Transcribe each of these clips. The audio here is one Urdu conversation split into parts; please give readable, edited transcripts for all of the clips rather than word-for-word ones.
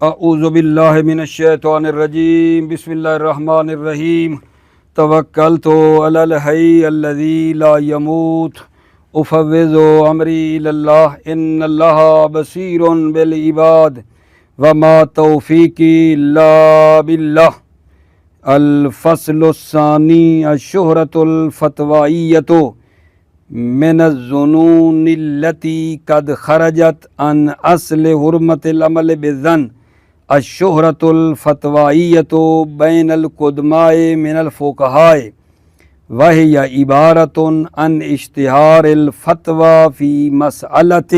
اعوذ باللہ من الشیطان الرجیم بسم اللہ الرحمن الرحیم توکلت علی الحی الذی لا یموت افوض امری الی اللہ ان اللہ بصیر بالعباد وما توفیقی الا باللہ۔ الفصل الثانی الشہرۃ الفتوائیۃ من الظنون التي قد خرجت عن اصل حرمت العمل بالظن۔ الشہرۃ الفتوائیۃ بین القدماء من الفقہاء وہی عبارۃ عن اشتہار الفتویٰ فی مسئلۃ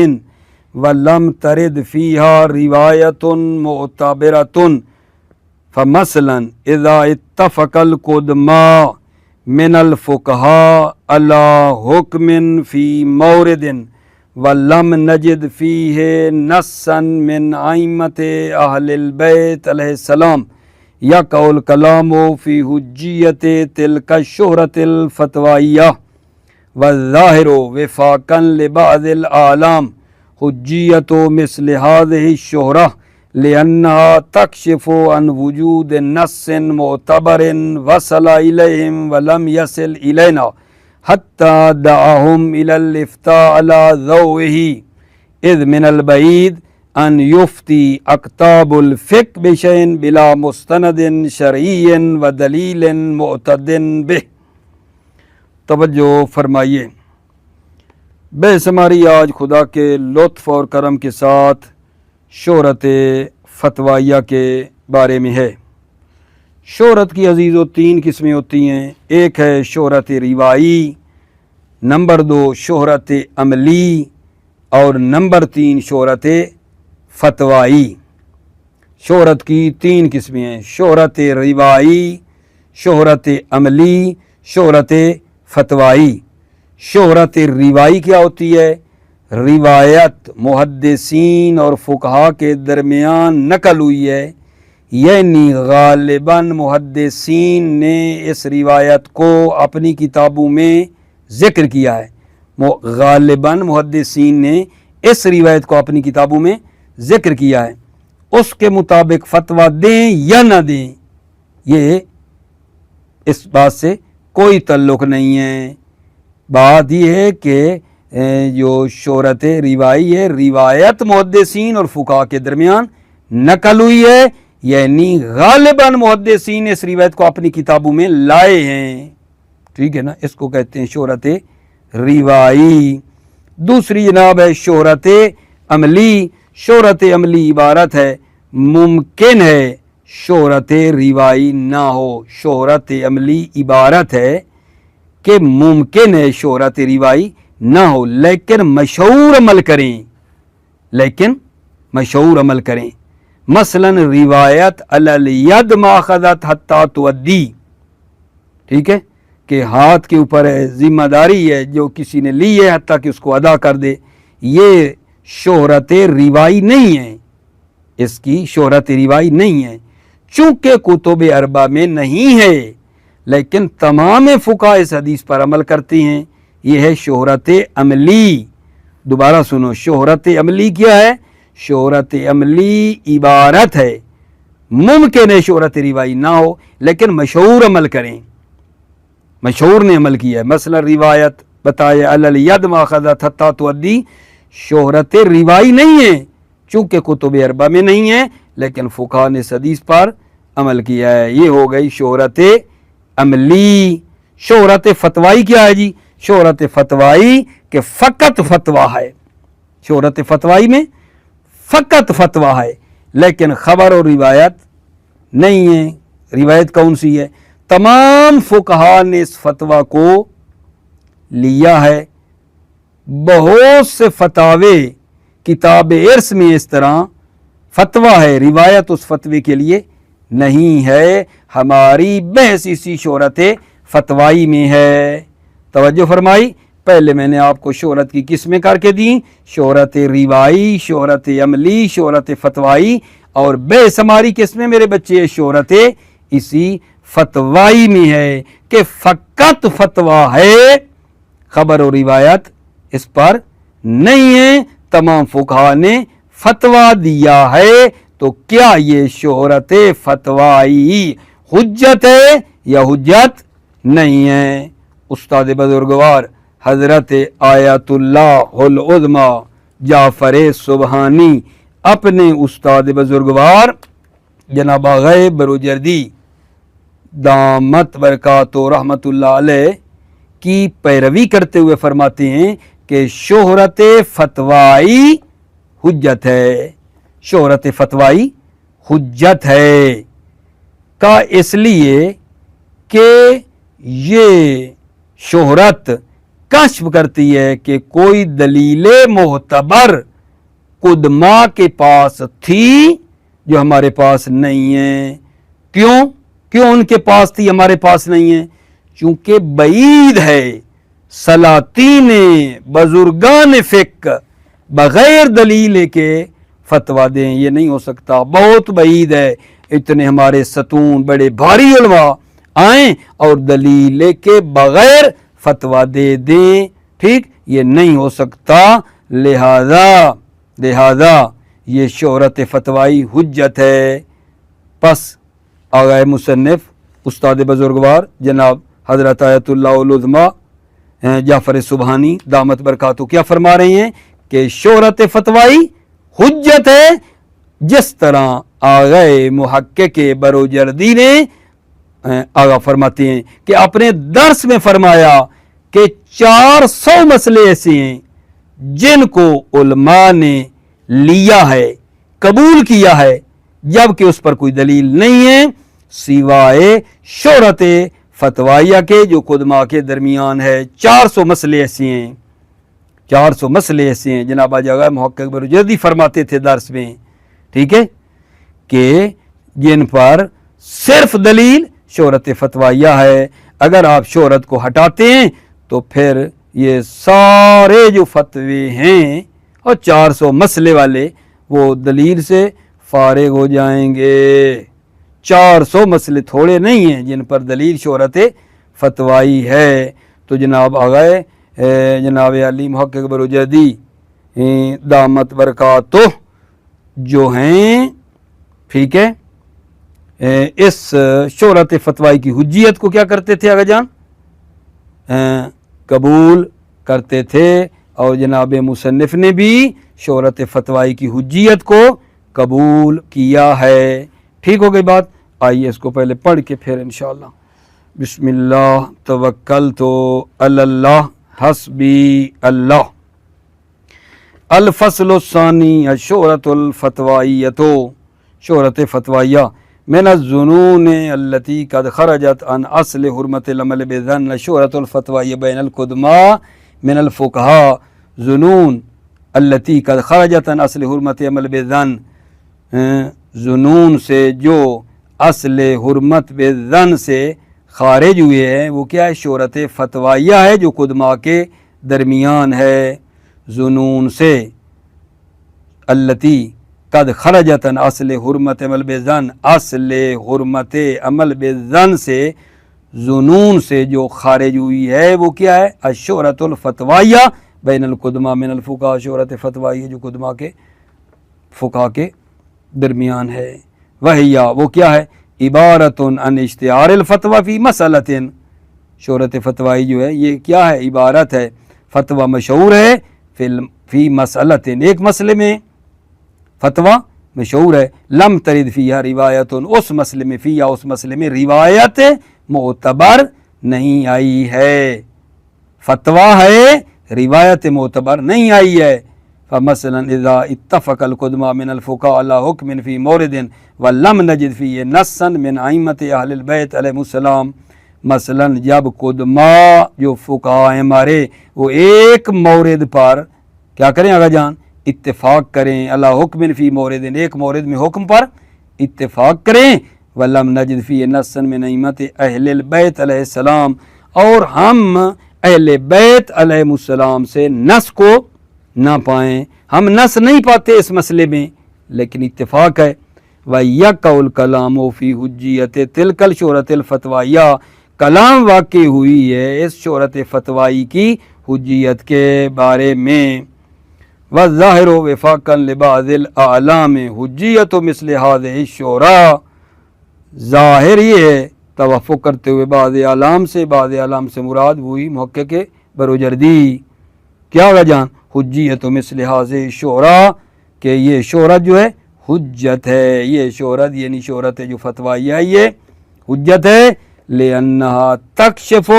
ولم ترد فیہا روایۃ معتبرۃ، فمثلا اذا اتفق القدماء من الفقہاء علی حکم فی مورد ولم نجد فیہ نصا من ائمۃ اہل البیت علیہ السلام یقع الکلام فی حجیت تلک الشہرۃ الفتوائیہ والظاہر وفاقا لبعض الاعلام حجیت مثل هذه الشہرہ لأنها تکشف عن وجود نص معتبر وصل الیہم ولم یصل الینا حتی دعاہم الی الافتاء علی ضوئہ اذ من البعید ان یفتی اقطاب الفقہ بشیء بلا مستند شرعی و دلیل معتد بہ۔ توجہ فرمائیے، بحث ہماری آج خدا کے لطف اور کرم کے ساتھ شہرت فتوائیہ کے بارے میں ہے۔ شہرت کی عزیزو تین قسمیں ہوتی ہیں، ایک ہے شہرت روائی، نمبر دو شہرت عملی، اور نمبر تین شہرت فتوائی۔ شہرت کی تین قسمیں ہیں، شہرت روائی، شہرت عملی، شہرت فتوائی۔ شہرت روائی کیا ہوتی ہے؟ روایت محدثین اور فقہا کے درمیان نقل ہوئی ہے، یعنی غالباً محدثین نے اس روایت کو اپنی کتابوں میں ذکر کیا ہے۔ غالباً محدثین نے اس روایت کو اپنی کتابوں میں ذکر کیا ہے، اس کے مطابق فتویٰ دیں یا نہ دیں یہ اس بات سے کوئی تعلق نہیں ہے۔ بات یہ ہے کہ جو شہرت روائی ہے، روایت محدثین اور فقہا کے درمیان نقل ہوئی ہے، یعنی غالباً محدثین اس روایت کو اپنی کتابوں میں لائے ہیں، ٹھیک ہے نا، اس کو کہتے ہیں شہرت روائی۔ دوسری جناب ہے شہرت عملی۔ شہرت عملی عبارت ہے ممکن ہے شہرت روائی نہ ہو۔ شہرت عملی عبارت ہے کہ ممکن ہے شہرت روائی نہ ہو لیکن مشہور عمل کریں، مثلا روایت علی الید ماخذت حتی تؤدی، ٹھیک ہے، کہ ہاتھ کے اوپر ہے، ذمہ داری ہے جو کسی نے لی ہے حتیٰ کہ اس کو ادا کر دے، یہ شہرت روائی نہیں ہے، اس کی شہرت روائی نہیں ہے، چونکہ کتب اربعہ میں نہیں ہے لیکن تمام فقہا اس حدیث پر عمل کرتے ہیں، یہ ہے شہرت عملی۔ دوبارہ سنو، شہرت عملی کیا ہے؟ شہرت عملی عبارت ہے ممکن ہے شہرت روائی نہ ہو لیکن مشہور عمل کریں، مشہور نے عمل کیا ہے، مثلا روایت بتائے علی الید ماخذت حتی تؤدی، شہرت روائی نہیں ہے چونکہ کتب اربعہ میں نہیں ہے لیکن فقہا نے اس حدیث پر عمل کیا ہے، یہ ہو گئی شہرت عملی۔ شہرت فتوائی کیا ہے جی؟ شہرت فتوائی کہ فقط فتویٰ ہے، شہرت فتوائی میں فقط فتویٰ ہے لیکن خبر اور روایت نہیں ہے۔ روایت کون سی ہے؟ تمام فقہا نے اس فتویٰ کو لیا ہے، بہت سے فتاوے کتاب ارث میں اس طرح فتویٰ ہے، روایت اس فتوے کے لیے نہیں ہے۔ ہماری بحث اسی شہرت فتوائی میں ہے۔ توجہ فرمائی، پہلے میں نے آپ کو شہرت کی قسمیں کر کے دیں، شہرت روائی، شہرت عملی، شہرت فتوائی، اور بحث ہماری قسمیں میرے بچے شہرت اسی فتوائی میں ہے کہ فقط فتویٰ ہے، خبر و روایت اس پر نہیں ہے۔ تمام فقہا نے فتویٰ دیا ہے تو کیا یہ شہرت فتوائی حجت ہے یا حجت نہیں ہے؟ استاد بزرگوار حضرت آیت اللہ العظمی جعفر سبحانی اپنے استاد بزرگوار جناب آغا بروجردی دامت برکات و رحمت اللہ علیہ کی پیروی کرتے ہوئے فرماتے ہیں کہ شہرت فتوائی حجت ہے، شہرت فتوائی حجت ہے کا اس لیے کہ یہ شہرت کشف کرتی ہے کہ کوئی دلیل معتبر قدما کے پاس تھی جو ہمارے پاس نہیں ہے۔ کیوں ان کے پاس تھی ہمارے پاس نہیں ہے؟ چونکہ بعید ہے سلاطین بزرگان فقہ بغیر دلیل کے فتویٰ دیں، یہ نہیں ہو سکتا، بہت بعید ہے۔ اتنے ہمارے ستون بڑے بھاری علماء آئیں اور دلیل کے بغیر فتویٰ دے دیں، ٹھیک، یہ نہیں ہو سکتا۔ لہذا یہ شہرت فتوائی حجت ہے۔ پس آغا مصنف استاد بزرگوار جناب حضرت آیت اللہ العظمی جعفر سبحانی دامت برکاتہ کیا فرما رہے ہیں کہ شہرت فتوائی حجت ہے، جس طرح آغا محقق بروجردی نے آغا فرماتے ہیں کہ اپنے درس میں فرمایا کہ 400 مسئلے ایسے ہیں جن کو علماء نے لیا ہے، قبول کیا ہے، جبکہ اس پر کوئی دلیل نہیں ہے سوائے شہرت فتوائیہ کے جو قدما کے درمیان ہے۔ 400 مسئلے ایسے ہیں، 400 مسئلے ایسے ہیں جناب آغا محقق بروجردی فرماتے تھے درس میں، ٹھیک ہے، کہ جن پر صرف دلیل شہرت فتوائیہ ہے۔ اگر آپ شہرت کو ہٹاتے ہیں تو پھر یہ سارے جو فتوے ہیں اور 400 مسئلے والے وہ دلیل سے فارغ ہو جائیں گے۔ 400 مسئلے تھوڑے نہیں ہیں جن پر دلیل شہرت فتوائی ہے۔ تو جناب آغا جناب علی محقق بروجردی دامت برکاتہ جو ہیں، ٹھیک ہے، اس شہرت فتوائی کی حجیت کو کیا کرتے تھے آغا جان؟ قبول کرتے تھے، اور جناب مصنف نے بھی شہرت فتوائی کی حجیت کو قبول کیا ہے۔ ٹھیک ہو گئی بات؟ آئیے اس کو پہلے پڑھ کے پھر انشاءاللہ۔ بسم اللہ توکلت علی اللہ حسبی اللہ۔ الفصل الثانی الشہرت الفتوائیۃ، شہرت فتوائیہ من الظنون التي قد خرجت عن اصل حرمت العمل بظن شہرت الفتوائیہ بین القدماء من الفقہاء، ظنون التي قد خرجت عن اصل حرمت عمل بظن، ظنون سے جو اصل حرمت بظن سے خارج ہوئے ہیں وہ کیا ہے؟ شہرت فتوائیہ ہے جو قدماء کے درمیان ہے۔ ظنون سے التی قد خرجت عن اصل حرمت عمل بظن، اصل حرمت عمل بظن سے ظنون سے جو خارج ہوئی ہے وہ کیا ہے؟ الشہرت الفتوائیہ بین القدماء من الفقہاء، شہرت فتوائیہ جو قدماء کے فقہاء کے درمیان ہے۔ وہیا وہ کیا ہے؟ عبارت عن اشتہار الفتویٰ فی مسئلۃ، شہرت فتوائی جو ہے یہ کیا ہے؟ عبارت ہے، فتویٰ مشہور ہے فی مسئلۃ، ایک مسئلے میں فتویٰ مشہور ہے، لم ترد فیہا روایت، اس مسئلے میں فیہا اس مسئلے میں روایت معتبر نہیں آئی ہے، فتویٰ ہے روایت معتبر نہیں آئی ہے۔ فمثلا اذا اتفق القدماء من الفقهاء على حكم في مورد ولم نجد فيه نصا من ائمة اہل البیت علیہ السلام، مثلا جب قدماء جو فقہاء ہیں ہمارے وہ ایک مورد پر کیا کریں آقا جان؟ اتفاق کریں، علی حکم فی مورد، ایک مورد میں حکم پر اتفاق کریں، ولم نجد فی نصا من ائمة اہل البیت علیہ السلام، اور ہم اہل بیت علیہ السلام سے نص کو نہ پائیں، ہم نص نہیں پاتے اس مسئلے میں، لیکن اتفاق ہے۔ وَيَقَعُ الْكَلَامُ فِي حُجِّيَّةِ تِلْكَ الشُّہرَةِ الْفَتْوَائِيَّةِ، کلام واقع ہوئی ہے اس شہرت فتوائی کی حجیت کے بارے میں۔ والظاہر وفاقا لبعض الاعلام حجیت مثل هذه الشورى، ظاہر یہ ہے توافق کرتے ہوئے بعض اعلام سے مراد وہی محقق بروجردی، کیا ہوگا جان؟ حجیت مثل هذه الشورى، کہ یہ شہرت جو ہے حجت ہے، یہ شہرت یعنی شہرت ہے جو فتویہ ہے، یہ حجت ہے، لأنها تکشف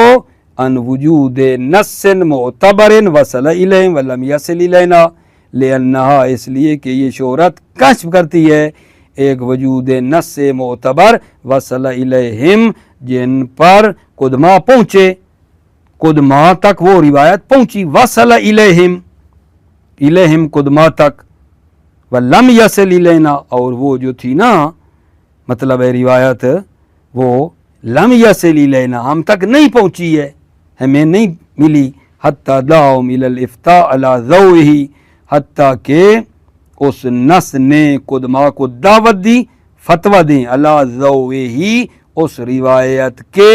عن وجود نص معتبر وصل الیہم ولم یصل الینا، لأنها اس لیے کہ یہ شہرت کشف کرتی ہے ایک وجود نص معتبر وصل الیہم، جن پر قدما پہنچے، قدما تک وہ روایت پہنچی، وصل الیہم، الیہم قدما تک، ولم یصل الینا، اور وہ جو تھی نا مطلب ہے روایت وہ لم یصل الینا، ہم تک نہیں پہنچی ہے، ہمیں نہیں ملی، حتی دعوہم الی الافتاء علی ضوئہ، حتیٰ کہ اس نص نے قدما کو دعوت دی فتویٰ دیں، علی ضوئہ، اس روایت کے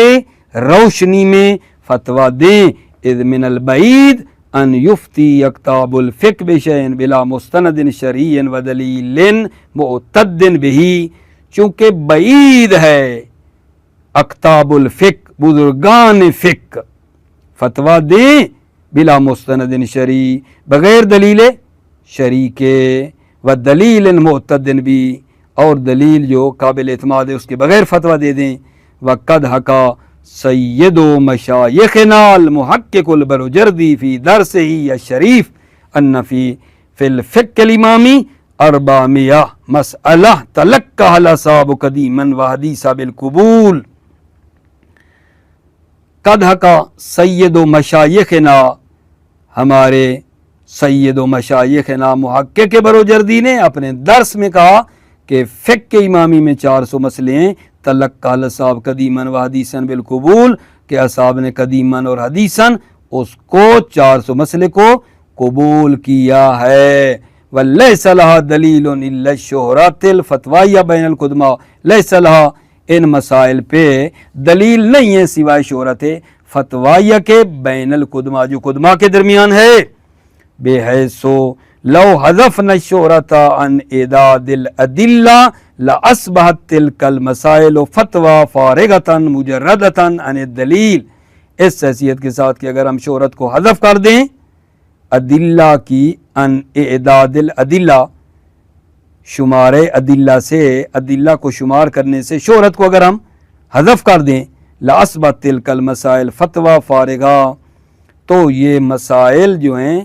روشنی میں فتویٰ دیں، اذ من البعید ان یفتی اکتاب الفقہ بشیء بلا مستند شرعی و دلیل معتد بہ، چونکہ بعید ہے اکتاب الفقہ، بزرگان فقہ فتویٰ دیں بلا مستند شرعی، بغیر دلیل شرعی کے، و دلیل معتد بھی، اور دلیل جو قابل اعتماد ہے اس کے بغیر فتویٰ دے دیں۔ وقد حکا سید و مشایخنا المحقق البروجردی فی درسہ الشریف ان فی الفقہ الامامی 400 مسئلہ تلقاها الاصحاب قدیما وحدیثا بالقبول۔ قد حکا سید و مشایخنا، ہمارے سید و مشایخنا محقق بروجردی نے اپنے درس میں کہا کہ فقہ امامی میں 400 مسئلے ہیں، تلقاها الاصحاب قدیما و حدیثا بالقبول، کہ اصحاب نے قدیما اور حدیثا اس کو 400 مسئلے کو قبول کیا ہے۔ وَلَيْسَ لَهَا دَلِيلٌ إِلَّا الشُّهْرَةِ الْفَتْوَىٰ بَيْنَ الْقُدَمَاء، لَيْسَ لَهَا، ان مسائل پہ دلیل نہیں ہے سوائے شہرت فتویہ کے، بین القدماء جو قدماء کے درمیان ہے، بحیث لو حذفنا الشہرة عن اعداد الادلہ لأصبحت تلك المسائل فتویٰ فارغة مجردة عن الدلیل، اس حیثیت کے ساتھ کہ اگر ہم شہرت کو حذف کر دیں ادلہ کی، عن اعداد الادلہ، شمار ادلہ سے، ادلہ کو شمار کرنے سے شہرت کو اگر ہم حذف کر دیں، لأصبحت تلك المسائل فتویٰ فارغہ، تو یہ مسائل جو ہیں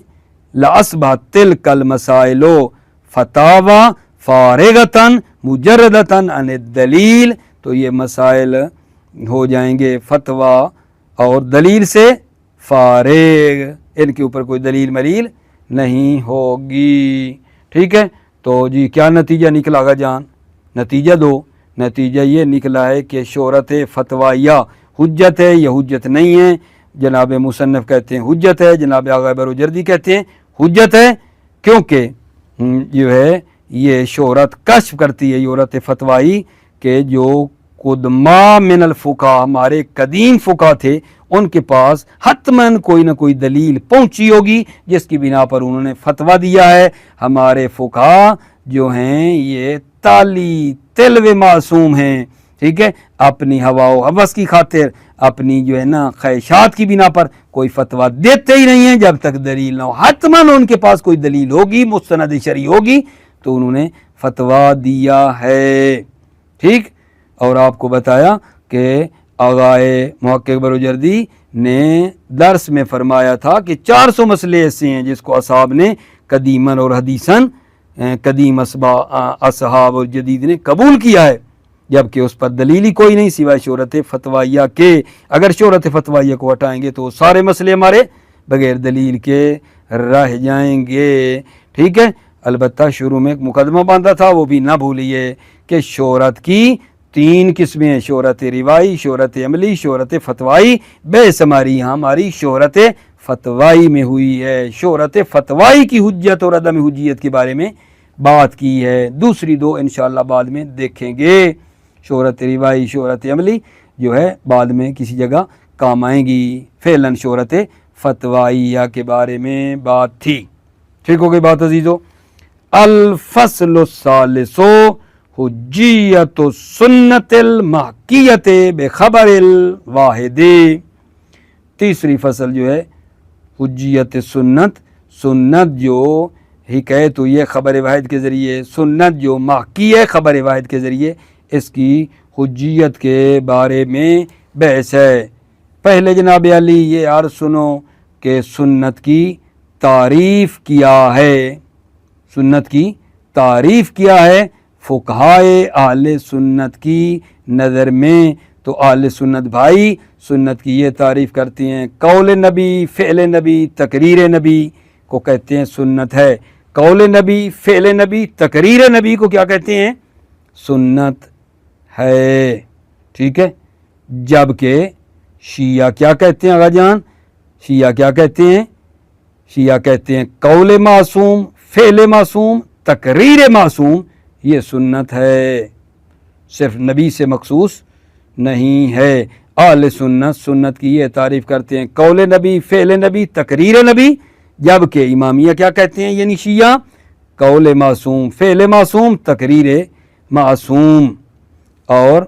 لأصبحت تلك المسائل فتاوی فارغة مجردة عن الدلیل، تو یہ مسائل ہو جائیں گے فتویٰ اور دلیل سے فارغ، ان کے اوپر کوئی دلیل ملیل نہیں ہوگی، ٹھیک ہے۔ تو جی کیا نتیجہ نکلا گا جان؟ نتیجہ دو، نتیجہ یہ نکلا ہے کہ شہرت فتویہ حجت ہے یا حجت نہیں ہے؟ جناب مصنف کہتے ہیں حجت ہے، جناب آغا بروجردی کہتے ہیں حجت ہے، کیونکہ جو ہے یہ شہرت کشف کرتی ہے شہرت فتوائی کہ جو قدما من الفقہ، ہمارے قدیم فقہ تھے، ان کے پاس حتماً کوئی نہ کوئی دلیل پہنچی ہوگی جس کی بنا پر انہوں نے فتویٰ دیا ہے۔ ہمارے فقہ جو ہیں یہ تالی تلو معصوم ہیں، ٹھیک ہے، اپنی ہوا و ہوس کی خاطر، اپنی جو ہے نا خواہشات کی بنا پر کوئی فتویٰ دیتے ہی نہیں ہیں جب تک دلیل نہ ہو، حتماً ان کے پاس کوئی دلیل ہوگی، مستند شرعی ہوگی تو انہوں نے فتویٰ دیا ہے، ٹھیک۔ اور آپ کو بتایا کہ آغائے محقق بروجردی نے درس میں فرمایا تھا کہ 400 مسئلے ایسے ہیں جس کو اصحاب نے قدیماً اور حدیثاً، قدیم اصحاب اور جدید نے قبول کیا ہے، جبکہ اس پر دلیل ہی کوئی نہیں سوائے شہرت فتویہ کے۔ اگر شہرت فتویہ کو ہٹائیں گے تو سارے مسئلے ہمارے بغیر دلیل کے رہ جائیں گے، ٹھیک ہے۔ البتہ شروع میں ایک مقدمہ باندھا تھا، وہ بھی نہ بھولیے کہ شہرت کی 3 قسمیں ہیں، شہرت روائی، شہرت عملی، شہرت فتوائی۔ بیس ہماری یہاں ہماری شہرت فتوائی میں ہوئی ہے، شہرت فتوائی کی حجت اور عدم حجیت کے بارے میں بات کی ہے، دوسری 2 انشاءاللہ بعد میں دیکھیں گے۔ شہرت روائی، شہرت عملی جو ہے بعد میں کسی جگہ کام آئیں گی، فعلاً شہرت فتوائیہ کے بارے میں بات تھی، ٹھیک۔ ٹھیک ہو گئی بات عزیزو. الفصل الثالث حجیت السنت المحکیت بخبر الواحد. تیسری فصل جو ہے حجیت سنت، سنت جو حکایت ہوئی ہے خبر واحد کے ذریعے، سنت جو محکی ہے خبر واحد کے ذریعے، اس کی حجیت کے بارے میں بحث ہے. پہلے جناب علی یہ عرض سنو کہ سنت کی تعریف کیا ہے، سنت کی تعریف کیا ہے فقہائے اہل سنت کی نظر میں. تو اہل سنت بھائی سنت کی یہ تعریف کرتی ہیں قول نبی، فعل نبی، تقریر نبی کو کہتے ہیں سنت ہے. قول نبی، فعل نبی، تقریر نبی کو کیا کہتے ہیں؟ سنت ہے. ٹھیک ہے. جبکہ شیعہ کیا کہتے ہیں آغا جان؟ شیعہ کیا کہتے ہیں؟ شیعہ کہتے ہیں قول معصوم، فعل معصوم، تقریر معصوم یہ سنت ہے، صرف نبی سے مخصوص نہیں ہے. اہل سنت سنت کی یہ تعریف کرتے ہیں قول نبی، فعل نبی، تقریر نبی. جبکہ امامیہ کیا کہتے ہیں یعنی شیعہ؟ قول معصوم، فعل معصوم، تقریر معصوم. اور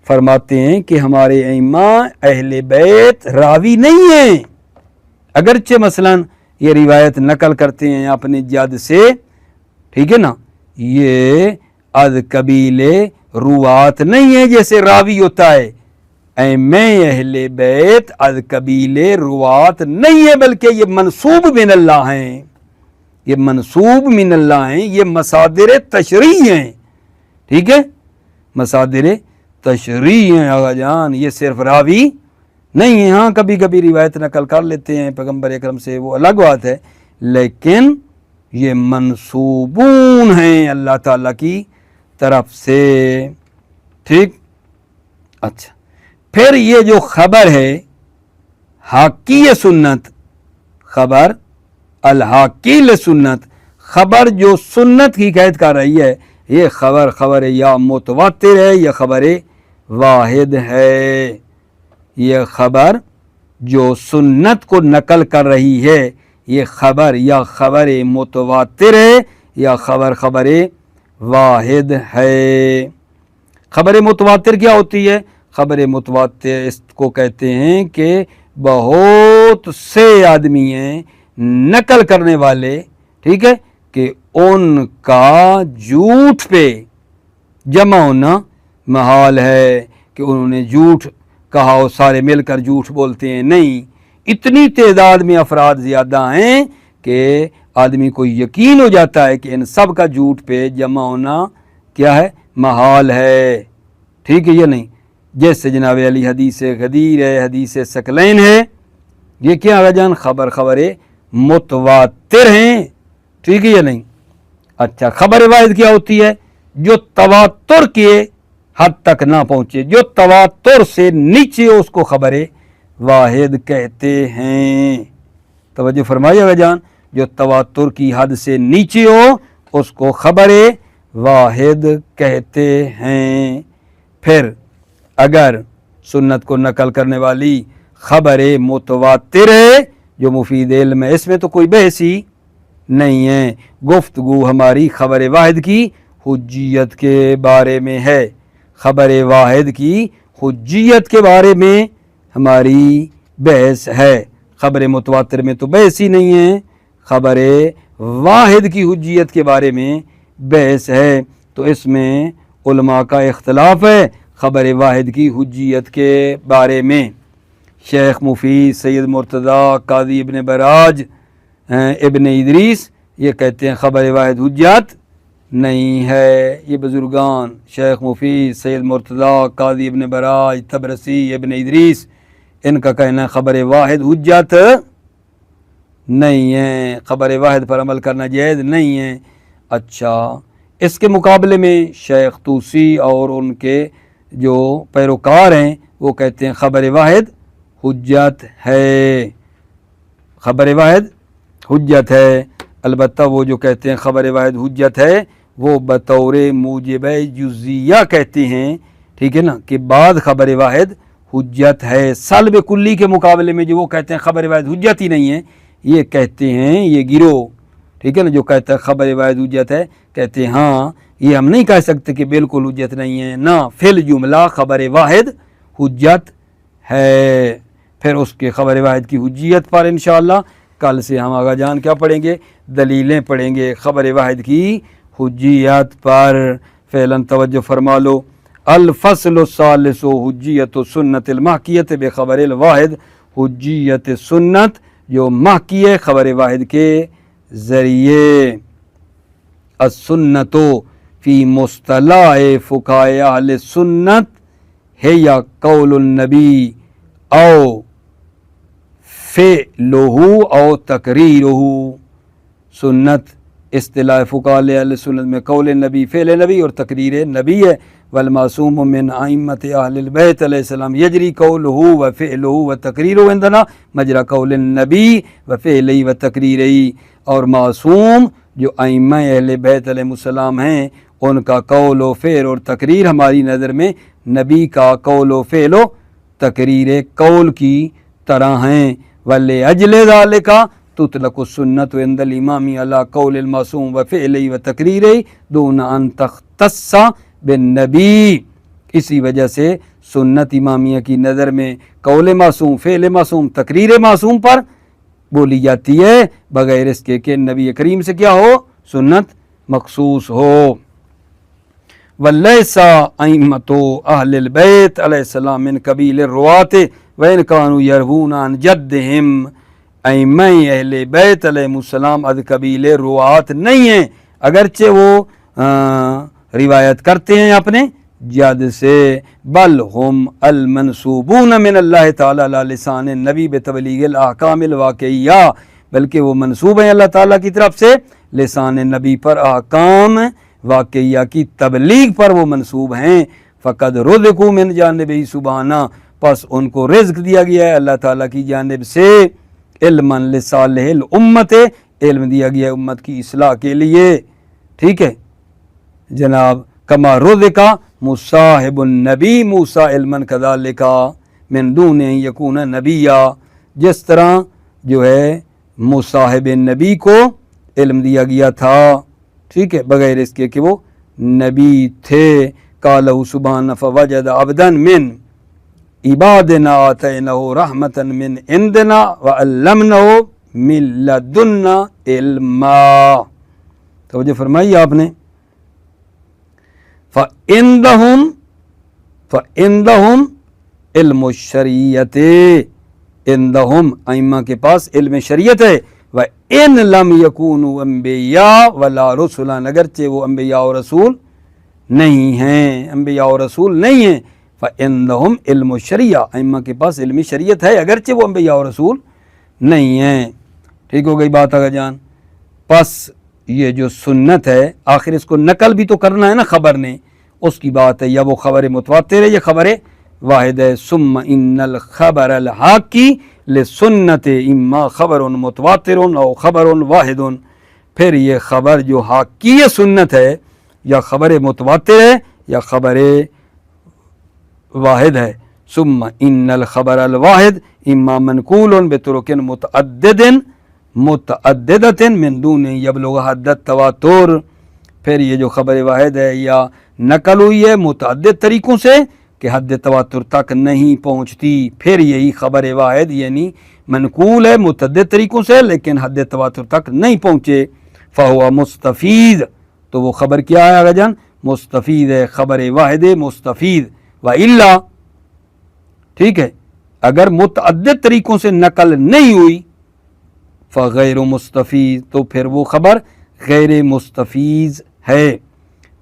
فرماتے ہیں کہ ہمارے ائمہ اہل بیت راوی نہیں ہیں، اگرچہ مثلا یہ روایت نقل کرتے ہیں اپنے جد سے، ٹھیک ہے نا، یہ از قبیل روات نہیں ہے جیسے راوی ہوتا ہے. ائمہ اہل بیت از قبیل روات نہیں ہے، بلکہ یہ منسوب من اللہ ہیں، یہ منسوب من اللہ ہیں، یہ مصادر تشریع ہیں. ٹھیک ہے، مصادر تشریع ہیں آغا جان، یہ صرف راوی نہیں ہے. ہاں کبھی کبھی روایت نقل کر لیتے ہیں پیغمبر اکرم سے، وہ الگ بات ہے، لیکن یہ منسوبون ہیں اللہ تعالیٰ کی طرف سے. ٹھیک. اچھا پھر یہ جو خبر ہے حاکی سنت، خبر الحاکی سنت، خبر جو سنت کی حکایت کر رہی ہے، یہ خبر یا متواتر ہے یا خبر واحد ہے. یہ خبر جو سنت کو نقل کر رہی ہے یہ خبر یا خبر متواتر ہے یا خبر واحد ہے. خبر متواتر کیا ہوتی ہے؟ خبر متواتر اس کو کہتے ہیں کہ بہت سے آدمی ہیں نقل کرنے والے، ٹھیک ہے، کہ ان کا جھوٹ پہ جمع ہونا محال ہے، کہ انہوں نے جھوٹ کہا اور سارے مل کر جھوٹ بولتے ہیں. نہیں، اتنی تعداد میں افراد زیادہ ہیں کہ آدمی کو یقین ہو جاتا ہے کہ ان سب کا جھوٹ پہ جمع ہونا کیا ہے؟ محال ہے. ٹھیک ہے یا نہیں؟ جیسے جناب علی حدیث غدیر ہے، حدیث ثقلین ہے، یہ کیا آغا جان؟ خبر متواتر ہیں. ٹھیک ہے یا نہیں؟ اچھا خبر واحد کیا ہوتی ہے؟ جو تواتر کے حد تک نہ پہنچے، جو تواتر سے نیچے اس کو خبر واحد کہتے ہیں. توجہ فرمائیے آغا جان، جو تواتر کی حد سے نیچے ہو اس کو خبر واحد کہتے ہیں. پھر اگر سنت کو نقل کرنے والی خبر متواتر ہے جو مفید علم ہے، اس میں تو کوئی بحث ہی نہیں ہے. گفتگو ہماری خبر واحد کی حجیت کے بارے میں ہے، خبر واحد کی حجیت کے بارے میں ہماری بحث ہے. خبر متواتر میں تو بحث ہی نہیں ہے، خبر واحد کی حجیت کے بارے میں بحث ہے. تو اس میں علماء کا اختلاف ہے خبر واحد کی حجیت کے بارے میں. شیخ مفید، سید مرتضیٰ، قاضی ابن براج، ابن ادریس یہ کہتے ہیں خبر واحد حجت نہیں ہے. یہ بزرگان شیخ مفید، سید مرتضیٰ، قاضی ابن براج، طبرسی، ابن ادریس، ان کا کہنا ہے خبر واحد حجت نہیں ہے، خبر واحد پر عمل کرنا جائز نہیں ہے. اچھا اس کے مقابلے میں شیخ طوسی اور ان کے جو پیروکار ہیں وہ کہتے ہیں خبر واحد حجت ہے، خبر واحد حجت ہے. البتہ وہ جو کہتے ہیں خبر واحد حجت ہے وہ بطور موجب جزیہ کہتے ہیں، ٹھیک ہے نا، کہ بعد خبر واحد حجت ہے. سلب کلی کے مقابلے میں جو وہ کہتے ہیں خبر واحد حجت ہی نہیں ہے، یہ کہتے ہیں یہ گروہ ٹھیک ہے نا. جو کہتا ہے خبر واحد حجت ہے، کہتے ہیں ہاں یہ ہم نہیں کہہ سکتے کہ بالکل حجت نہیں ہے، نہ فی الجملہ خبر واحد حجت ہے. پھر اس کے خبر واحد کی حجیت پر انشاءاللہ کل سے ہم آگاہ جان کیا پڑھیں گے، دلیلیں پڑھیں گے خبر واحد کی حجیت پر. فعلاً توجہ فرما لو. الفصل الثالث حجیت سنت المحکیت بخبر الواحد، حجیت سنت جو محکی ہے خبر واحد کے ذریعے. السنت فی مصطلح فقہاء اہل سنت ہے یا قول النبی او فعلہ او تقریرہ. سنت اصطلاح فقہاء اہل سنت میں قول نبی، فعل نبی اور تقریر نبی ہے. والمعصوم من ائمۃ اہل البیت علیہ السلام یجری قولہ و فعلہ و تقریرہ عندنا مجرى قول النبی و فعلہ و تقریرہ. اور معصوم جو ائمہ اہل بیت علیہ السلام ہیں ان کا قول و فعل اور تقریر ہماری نظر میں نبی کا قول و فعل و تقریر قول کی طرح ہیں. وَلِأَجْلِ ذَلِكَ تطلق السنت عند الامام علی قول المعصوم و فعلہ و تقریرہ دون ان تختص بالنبی. اسی وجہ سے سنت امامیہ کی نظر میں قول معصوم، فعل معصوم، تقریر معصوم پر بولی جاتی ہے بغیر اس کے کہ نبی کریم سے کیا ہو، سنت مخصوص ہو. وَلَيْسَ أَئِمَّةُ أَهْلِ الْبَيْتِ علیہ السلام من قبیل الرواة وَإِنْ كَانُوا يَرْوُونَ عَنْ جَدِّهِمْ. ائمہ اہل بیت علیہ السلام از قبیل روات نہیں ہیں اگرچہ وہ روایت کرتے ہیں اپنے جد سے. بل ہم المنسوبون من اللہ تعالی علی لسان النبی بتبلیغ الاحکام الواقعیہ، بلکہ وہ منسوب ہیں اللہ تعالیٰ کی طرف سے لسان نبی پر احکام واقعیہ کی تبلیغ پر وہ منسوب ہیں. فقد رزقوا من جانبہ سبحانہ، پس ان کو رزق دیا گیا ہے اللہ تعالیٰ کی جانب سے. علما لصالح الامت، علم دیا گیا ہے امت کی اصلاح کے لیے. ٹھیک ہے جناب. کما رزق مصاحب النبی موسیٰ علما کذالک من دون ان یکون نبیا، جس طرح جو ہے مصاحب نبی کو علم دیا گیا تھا، ٹھیک ہے، بغیر اس کے کہ وہ نبی تھے. قالہ سبحانہ فوجد عبدا من عبادنا آتینہ رحمتا من عندنا وعلمنہ من لدنا علما. توجہ فرمائی آپ نے. فَإِنْدَهُمْ علم الشریعت، عندهم ائمہ کے پاس علم شریعت ہے. وَإِنْ لَمْ يَكُونُوا أَنْبِيَاءَ وَلَا رُسُلًا، اگرچہ وہ انبیاء و رسول نہیں ہیں، انبیاء و رسول نہیں ہیں. فَإِنْدَهُمْ علم الشریعہ، ائمہ کے پاس علم شریعت ہے اگرچہ وہ انبیاء و رسول نہیں ہیں. ٹھیک ہو گئی بات آگا جان. پس یہ جو سنت ہے آخر اس کو نقل بھی تو کرنا ہے نا خبر نے، اس کی بات ہے. یا وہ خبر متواتر ہے یا خبر واحد ہے. ثم ان الخبر الحاکی لسنت اما خبر متواتر او خبر واحد. پھر یہ خبر جو حاکی سنت ہے یا خبر متواتر ہے یا خبر واحد ہے. ثم ان الخبر الواحد اما منقول بطرق متعددت من دون یبلغ حد التواتر. پھر یہ جو خبر واحد ہے یا نقل ہوئی ہے متعدد طریقوں سے کہ حد تواتر تک نہیں پہنچتی، پھر یہی خبر واحد یعنی منقول ہے متعدد طریقوں سے لیکن حد تواتر تک نہیں پہنچے. فہو مستفید، تو وہ خبر کیا ہے آگا جان؟ مستفید ہے، خبر واحد مستفید. وَإِلَّا، ٹھیک ہے، اگر متعدد طریقوں سے نقل نہیں ہوئی فغیر مستفید، تو پھر وہ خبر غیر مستفیض ہے.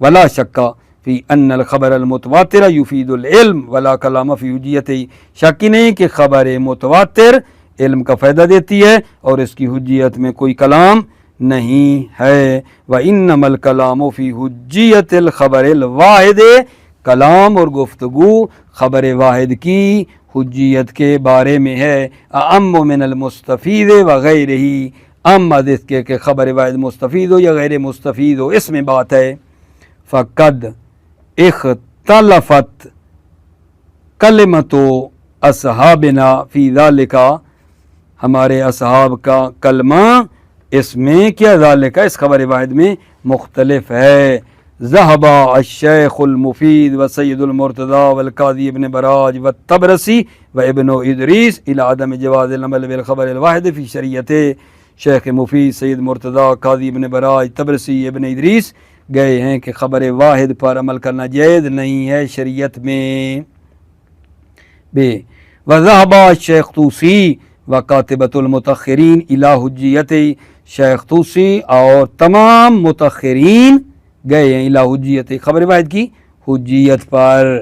ولا شک فی ان الخبر المتواتر یفید العلم ولا کلام فی حجیتہ، شک ہی نہیں کہ خبر متواتر علم کا فائدہ دیتی ہے اور اس کی حجیت میں کوئی کلام نہیں ہے. وانما الکلام فی حجیت الخبر الواحد، کلام اور گفتگو خبر واحد کی حجیت کے بارے میں ہے. اعم من المستفید وغیرہ، ام اس کے کہ خبر واحد مستفید ہو یا غیر مستفید ہو، اس میں بات ہے. فقد اختلفت کلمت اصحابنا فی ذالک، ہمارے اصحاب کا کلمہ اس میں کیا ذالک اس خبر واحد میں مختلف ہے۔ ذهب الشیخ المفید و سید المرتضی والقاضی ابن براج والطبرسی و ابن ادریس الى عدم جواز العمل بالخبر الواحد فی شریعت۔ شیخ مفید، سید مرتضی، قاضی ابن براج، طبرسی، ابن ادریس گئے ہیں کہ خبر واحد پر عمل کرنا جائز نہیں ہے شریعت میں۔ بے وذهب الشیخ طوسی و کاتبۃ المتاخرین الی حجیت، شیخ طوسی اور تمام متاخرین گئے ہیں الی حجیت خبر واحد کی حجیت پر۔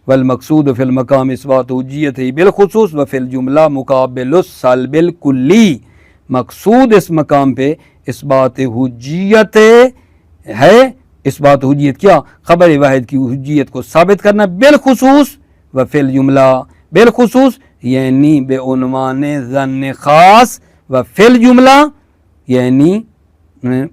والمقصود فی المقام اثبات حجیت بالخصوص و فی الجملہ مقابل السلب الکلی، مقصود اس مقام پہ اثبات حجیت ہے۔ اثبات حجیت کیا؟ خبر واحد کی حجیت کو ثابت کرنا، بالخصوص و فی الجملہ، بالخصوص یعنی بے عنوان ظن خاص، و فی الجملہ یعنی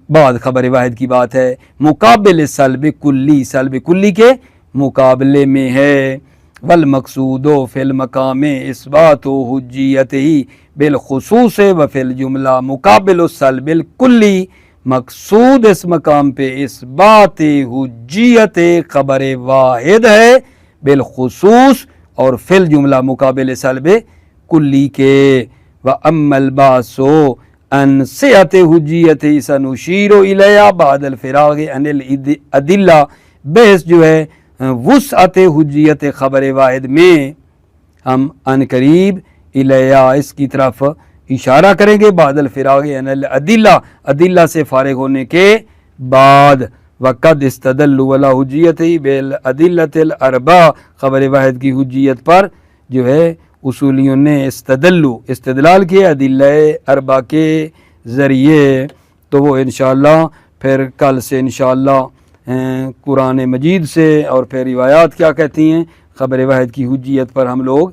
بعد خبر واحد کی بات ہے، مقابل سلب کلی، سلب کلی کے مقابلے میں ہے۔ والمقصود فی المقام اثبات حجیت ہی بالخصوص و فی الجملہ مقابل السلب الکلی، مقصود اس مقام پہ اثبات حجیت خبر واحد ہے بالخصوص اور فی الجملہ مقابل سلب کلی کے۔ وَأَمَّا الْبَاسُ عَنْ صِحَّةِ حُجِّيَّتِهِ سَنُشِيرُ إِلَيْهَا بَعْدَ الْفِرَاغِ عَنِ الْأَدِلَّةِ، بحث جو ہے وسعت حجیت خبر واحد میں ہم ان قریب الیہا اس کی طرف اشارہ کریں گے، بعد الفراغ عن الادلہ، ادلہ سے فارغ ہونے کے بعد۔ وقد استدلوا علی حجیتہ بالادلۃ الاربع، خبر واحد کی حجیت پر جو ہے اصولیوں نے استدلال کیا ادلہ اربع کے ذریعے۔ تو وہ انشاءاللہ پھر کل سے انشاءاللہ قرآن مجید سے اور پھر روایات کیا کہتی ہیں خبر واحد کی حجیت پر ہم لوگ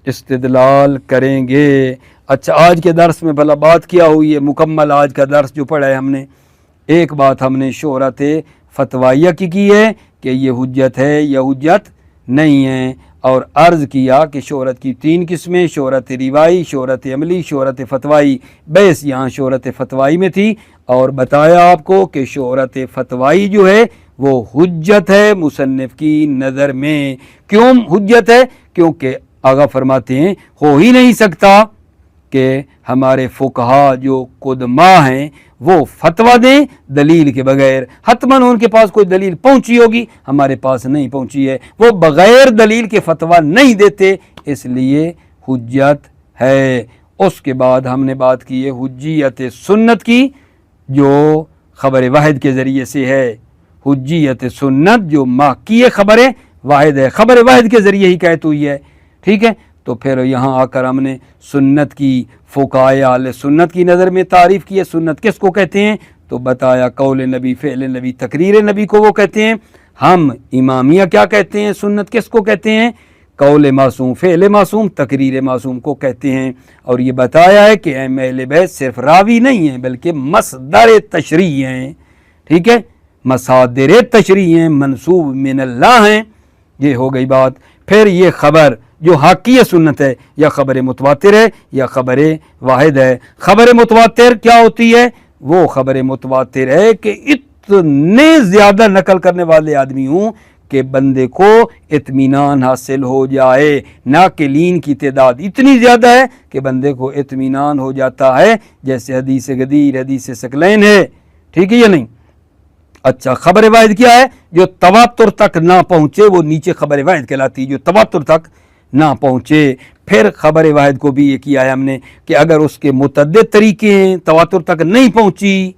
استدلال کریں گے۔ اچھا، آج کے درس میں بھلا بات کیا ہوئی ہے مکمل؟ آج کا درس جو پڑھا ہے ہم نے، ایک بات ہم نے شہرت فتویہ کی ہے کہ یہ حجت ہے یا حجت نہیں ہے، اور عرض کیا کہ شہرت کی 3 قسمیں، شہرت روائی، شہرت عملی، شہرت فتوائی۔ بحث یہاں شہرت فتوائی میں تھی، اور بتایا آپ کو کہ شہرت فتوائی جو ہے وہ حجت ہے مصنف کی نظر میں۔ کیوں حجت ہے؟ کیونکہ آگا فرماتے ہیں ہو ہی نہیں سکتا کہ ہمارے فقہا جو قدما ہیں وہ فتویٰ دیں دلیل کے بغیر، حتماً ان کے پاس کوئی دلیل پہنچی ہوگی، ہمارے پاس نہیں پہنچی ہے، وہ بغیر دلیل کے فتویٰ نہیں دیتے، اس لیے حجت ہے۔ اس کے بعد ہم نے بات کی ہے حجیت سنت کی، جو خبر واحد کے ذریعے سے ہے۔ حجیت سنت جو محکی خبر واحد ہے، خبر واحد کے ذریعے ہی قید ہوئی ہے، ٹھیک ہے۔ تو پھر یہاں آ کر ہم نے سنت کی فقہائے اہل سنت کی نظر میں تعریف کی ہے۔ سنت کس کو کہتے ہیں؟ تو بتایا قول نبی، فعل نبی، تقریر نبی کو وہ کہتے ہیں۔ ہم امامیہ کیا کہتے ہیں؟ سنت کس کو کہتے ہیں؟ قول معصوم، فعل معصوم، تقریر معصوم کو کہتے ہیں۔ اور یہ بتایا ہے کہ اہل بیت صرف راوی نہیں ہیں بلکہ مصدر تشریع ہیں، ٹھیک ہے، مصادر تشریع ہیں، منسوب من اللہ ہیں۔ یہ ہو گئی بات۔ پھر یہ خبر جو حقی سنت ہے، یا خبر متواتر ہے یا خبر واحد ہے۔ خبر متواتر کیا ہوتی ہے؟ وہ خبر متواتر ہے کہ اتنے زیادہ نقل کرنے والے آدمی ہوں کہ بندے کو اطمینان حاصل ہو جائے، ناقلین کی تعداد اتنی زیادہ ہے کہ بندے کو اطمینان ہو جاتا ہے، جیسے حدیث غدیر، حدیث ثقلین ہے، ٹھیک ہے یا نہیں؟ اچھا، خبر واحد کیا ہے؟ جو تواتر تک نہ پہنچے وہ نیچے خبر واحد کہلاتی ہے، جو تواتر تک نہ پہنچے۔ پھر خبر واحد کو بھی یہ کیا ہے ہم نے کہ اگر اس کے متعدد طریقے ہیں، تواتر تک نہیں پہنچی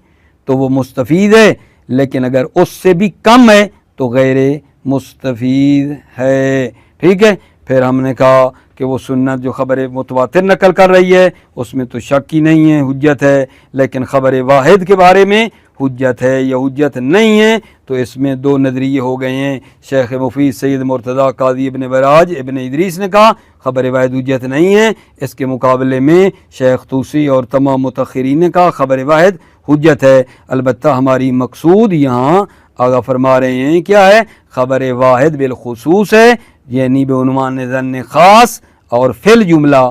تو وہ مستفید ہے، لیکن اگر اس سے بھی کم ہے تو غیر مستفید ہے، ٹھیک ہے۔ پھر ہم نے کہا کہ وہ سنت جو خبر متواتر نقل کر رہی ہے اس میں تو شک ہی نہیں ہے، حجت ہے، لیکن خبر واحد کے بارے میں حجت ہے یا حجت نہیں ہے، تو اس میں 2 نظریے ہو گئے ہیں۔ شیخ مفید سید مرتضی قاضی ابن براج ابن ادریس نے کہا خبر واحد حجت نہیں ہے، اس کے مقابلے میں شیخ طوسی اور تمام متاخرین نے کہا خبر واحد حجت ہے۔ البتہ ہماری مقصود یہاں آگاہ فرما رہے ہیں کیا ہے؟ خبر واحد بالخصوص ہے، یعنی بعنوان ظن خاص، اور فی الجملہ